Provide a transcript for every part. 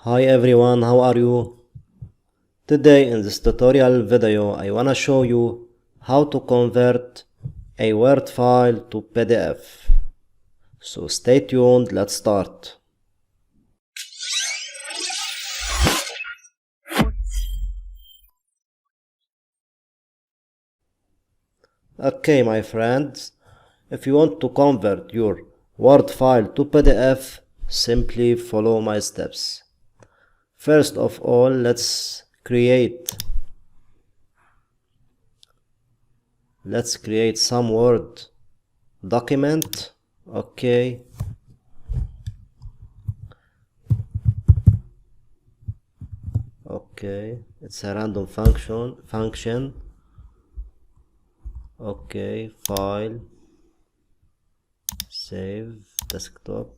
Hi everyone, how are you? Today in this tutorial video I wanna show you how to convert a Word file to PDF. So stay tuned, let's start. Okay my friends, if you want to convert your Word file to PDF, simply follow my steps. First of all, let's create some Word document. Okay, it's a random function. Okay, file, save, desktop.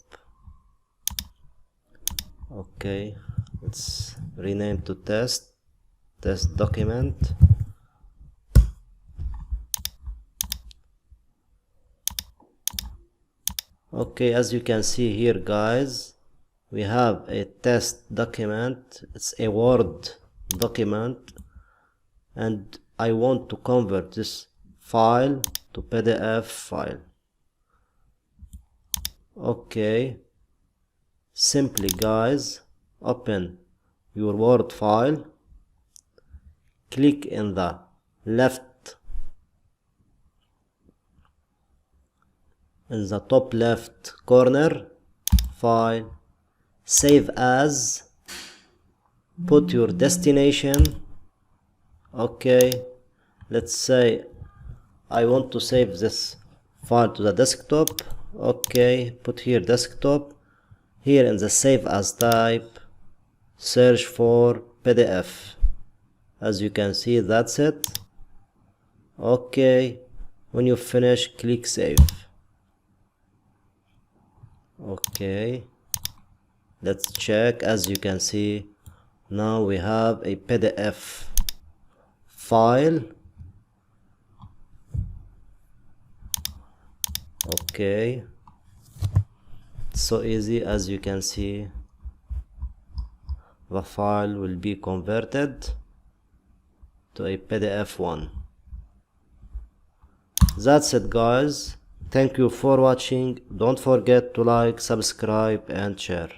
Okay, let's rename to test document. Okay, as you can see here guys, we have a test document. It's a Word document and I want to convert this file to PDF file. Okay, simply guys, open your Word file, click in the top left corner, file, save as, put your destination. Okay, let's say I want to save this file to the desktop. Okay, put here desktop. Here in the save as type, search for PDF. As you can see, that's it. Okay, when you finish, click save. Okay, let's check. As you can see, now we have a PDF file. Okay, it's so easy. As you can see, the file will be converted to a PDF one. That's it guys. Thank you for watching. Don't forget to like, subscribe and share.